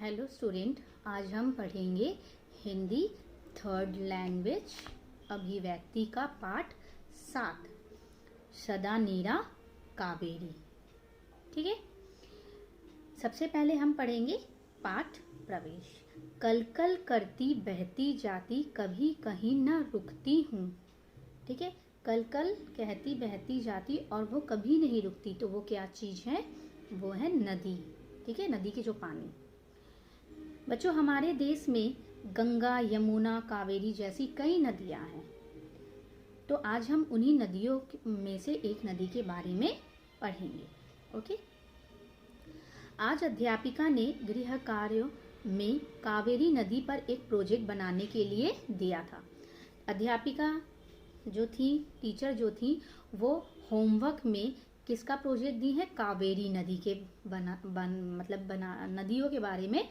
Hello student, आज हम पढ़ेंगे हिंदी थर्ड लैंग्वेज अभिव्यक्ति का पाठ 7 सदा नीरा कावेरी। ठीक है, सबसे पहले हम पढ़ेंगे पाठ प्रवेश। कल कल करती बहती जाती कभी कहीं न रुकती हूँ। ठीक है, कल कल कहती बहती जाती और वो कभी नहीं रुकती, तो वो क्या चीज़ है? वो है नदी। ठीक है, नदी के जो पानी। बच्चों, हमारे देश में गंगा, यमुना, कावेरी जैसी कई नदियां हैं। तो आज हम उन्हीं नदियों में से एक नदी के बारे में पढ़ेंगे। ओके, आज अध्यापिका ने गृह कार्यों में कावेरी नदी पर एक प्रोजेक्ट बनाने के लिए दिया था। अध्यापिका जो थी, टीचर जो थी, वो होमवर्क में किसका प्रोजेक्ट दी है? कावेरी नदी के नदियों के बारे में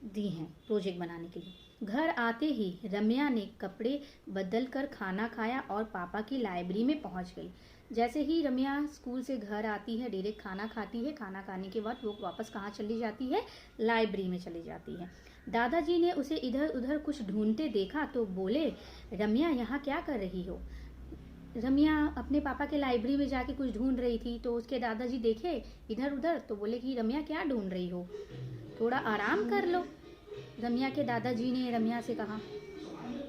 दी हैं प्रोजेक्ट बनाने के लिए। घर आते ही रम्या ने कपड़े बदल कर खाना खाया और पापा की लाइब्रेरी में पहुंच गई। जैसे ही रम्या स्कूल से घर आती है, डायरेक्ट खाना खाती है। खाना खाने के बाद वो वापस कहाँ चली जाती है? लाइब्रेरी में चली जाती है। दादाजी ने उसे इधर उधर कुछ ढूंढते देखा तो बोले, रम्या यहाँ क्या कर रही हो? रम्या अपने पापा के लाइब्रेरी में जाके कुछ ढूंढ रही थी, तो उसके दादाजी देखे इधर उधर तो बोले कि रम्या क्या ढूंढ रही हो, थोड़ा आराम कर लो। रम्या के दादाजी ने रम्या से कहा।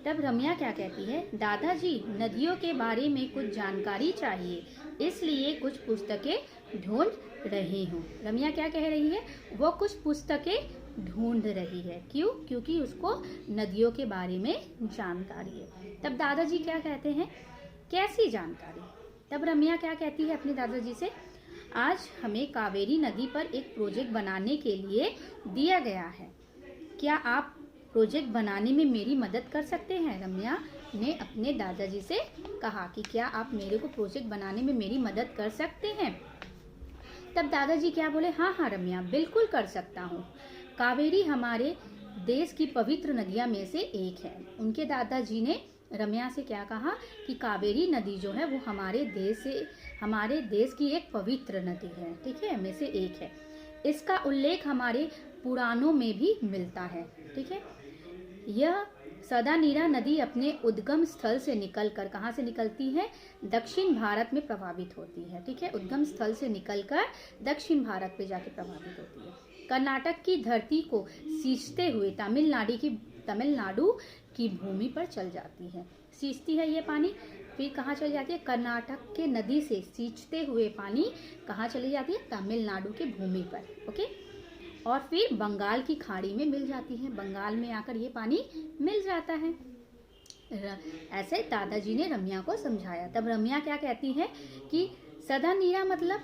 तब रम्या क्या कहती है? दादाजी, नदियों के बारे में कुछ जानकारी चाहिए, इसलिए कुछ पुस्तकें ढूंढ रही हूँ। रम्या क्या कह रही है? वो कुछ पुस्तकें ढूंढ रही है। क्यों? क्योंकि उसको नदियों के बारे में जानकारी है। तब दादाजी क्या कहते हैं? कैसी जानकारी? तब रम्या क्या कहती है अपने दादाजी से? आज हमें कावेरी नदी पर एक प्रोजेक्ट बनाने के लिए दिया गया है। क्या आप प्रोजेक्ट बनाने में मेरी मदद कर सकते हैं? रम्या ने अपने दादाजी से कहा कि क्या आप मेरे को प्रोजेक्ट बनाने में मेरी मदद कर सकते हैं? तब दादाजी क्या बोले? हाँ हाँ रम्या, बिल्कुल कर सकता हूँ। कावेरी हमारे देश की पवित्र नदियाँ में से एक है। उनके दादाजी ने रम्या से क्या कहा कि कावेरी नदी जो है वो हमारे देश की एक पवित्र नदी है। ठीक है, में से एक है। इसका उल्लेख हमारे पुराणों में भी मिलता है। ठीक है, यह सदा नीरा नदी अपने उद्गम स्थल से निकलकर कहाँ से निकलती है? दक्षिण भारत में प्रभावित होती है। ठीक है, उद्गम स्थल से निकलकर दक्षिण भारत पे जाके प्रभावित होती है। कर्नाटक की धरती को सींचते हुए तमिलनाडु की भूमि पर चल जाती है। सींचती है ये पानी, फिर कहाँ चली जाती है? कर्नाटक के नदी से सींचते हुए पानी कहाँ चली जाती है? तमिलनाडु के भूमि पर। ओके, और फिर बंगाल की खाड़ी में मिल जाती है। बंगाल में आकर ये पानी मिल जाता है। ऐसे दादाजी ने रम्या को समझाया। तब रम्या क्या कहती है कि सदा नीरा मतलब,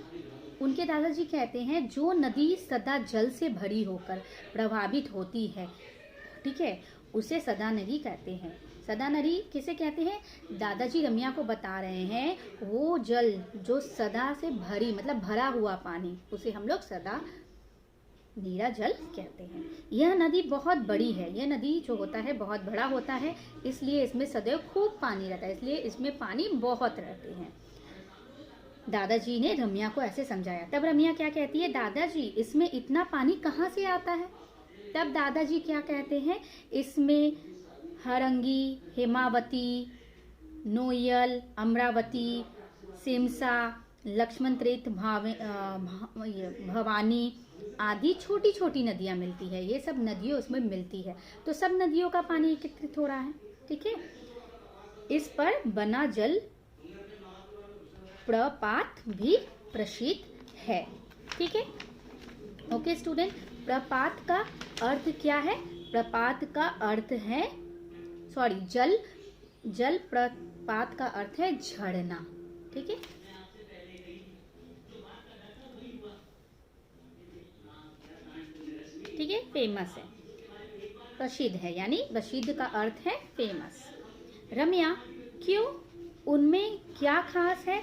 उनके दादाजी कहते हैं जो नदी सदा जल से भरी होकर प्रभावित होती है, ठीक है, उसे सदा नदी कहते हैं। सदा नदी किसे कहते हैं? दादाजी रम्या को बता रहे हैं वो जल जो सदा से भरी मतलब भरा हुआ पानी, उसे हम लोग सदा नीरा जल कहते हैं। यह नदी बहुत बड़ी है। यह नदी जो होता है बहुत बड़ा होता है, इसलिए इसमें सदैव खूब पानी रहता है, इसलिए इसमें पानी बहुत रहते हैं। दादाजी ने रम्या को ऐसे समझाया। तब रम्या क्या कहती है? दादाजी, इसमें इतना पानी कहाँ से आता है? तब दादाजी क्या कहते हैं? इसमें हरंगी, हेमावती, नोयल, अमरावती, सिमसा, लक्ष्मण तीर्थ, भवानी आदि छोटी छोटी नदियाँ मिलती है। ये सब नदियों उसमें मिलती है, तो सब नदियों का पानी एकत्रित हो रहा है। ठीक है, इस पर बना जल प्रपात भी प्रसिद्ध है। ठीक है, ओके स्टूडेंट, प्रपात का अर्थ क्या है? प्रपात का अर्थ है जल प्रपात का अर्थ है झरना। ठीक है, ठीक है, फेमस है, प्रसिद्ध है, यानी प्रसिद्ध का अर्थ है फेमस। रम्या, क्यों, उनमें क्या खास है?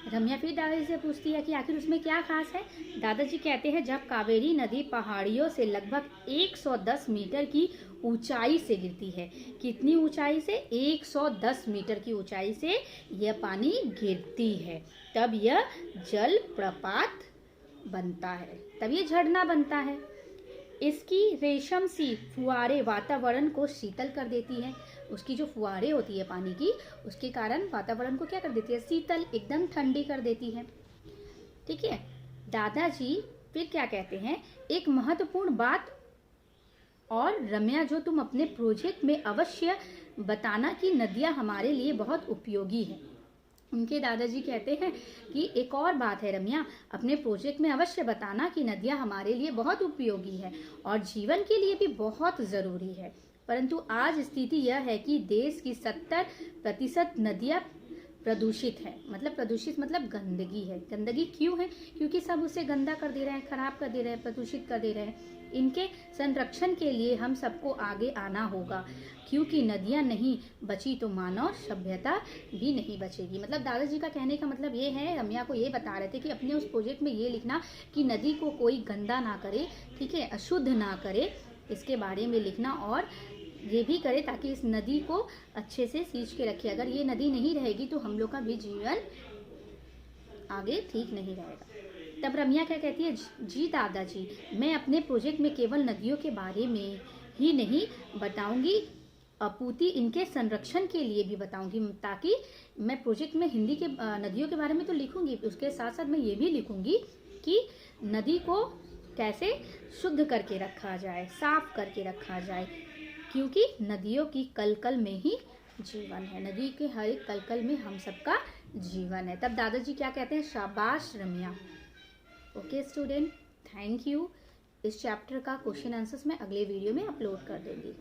रम्या फिर दादाजी से पूछती है कि आखिर उसमें क्या खास है। दादाजी कहते हैं जब कावेरी नदी पहाड़ियों से लगभग 110 मीटर की ऊंचाई से गिरती है। कितनी ऊंचाई से? 110 मीटर की ऊंचाई से यह पानी गिरती है, तब यह जल प्रपात बनता है, तब ये झरना बनता है। इसकी रेशम सी फुहारें वातावरण को शीतल कर देती हैं। उसकी जो फुहारें होती है पानी की, उसके कारण वातावरण को क्या कर देती है, शीतल, एकदम ठंडी कर देती है। ठीक है। दादाजी फिर क्या कहते हैं, एक महत्वपूर्ण बात और रम्या जो तुम अपने प्रोजेक्ट में अवश्य बताना कि नदियाँ हमारे लिए बहुत उपयोगी है। उनके दादाजी कहते हैं कि एक और बात है रम्या, अपने प्रोजेक्ट में अवश्य बताना कि नदियाँ हमारे लिए बहुत उपयोगी है और जीवन के लिए भी बहुत ज़रूरी है। परंतु आज स्थिति यह है कि देश की 70% नदियाँ प्रदूषित है। मतलब प्रदूषित मतलब गंदगी है। गंदगी क्यों है? क्योंकि सब उसे गंदा कर दे रहे हैं, खराब कर दे रहे हैं, प्रदूषित कर दे रहे हैं। इनके संरक्षण के लिए हम सबको आगे आना होगा, क्योंकि नदियाँ नहीं बची तो मानव सभ्यता भी नहीं बचेगी। मतलब दादाजी का कहने का मतलब ये है, रम्या को ये बता रहे थे कि अपने उस प्रोजेक्ट में ये लिखना कि नदी को कोई गंदा ना करे, ठीक है, अशुद्ध ना करे, इसके बारे में लिखना और ये भी करे ताकि इस नदी को अच्छे से सींच के रखे। अगर ये नदी नहीं रहेगी तो हम लोग का भी जीवन आगे ठीक नहीं रहेगा। तब रम्या क्या कहती है, जी दादाजी, मैं अपने प्रोजेक्ट में केवल नदियों के बारे में ही नहीं बताऊंगी, अपूर्ति इनके संरक्षण के लिए भी बताऊंगी। ताकि मैं प्रोजेक्ट में हिंदी के नदियों के बारे में तो लिखूंगी, उसके साथ साथ मैं ये भी लिखूंगी कि नदी को कैसे शुद्ध करके रखा जाए, साफ करके रखा जाए, क्योंकि नदियों की कलकल में ही जीवन है। नदी के हर एक कलकल में हम सबका जीवन है। तब दादाजी क्या कहते हैं, शाबाश Ramya. Okay student, thank you. इस चैप्टर का क्वेश्चन आंसर्स मैं अगले वीडियो में अपलोड कर दूंगी।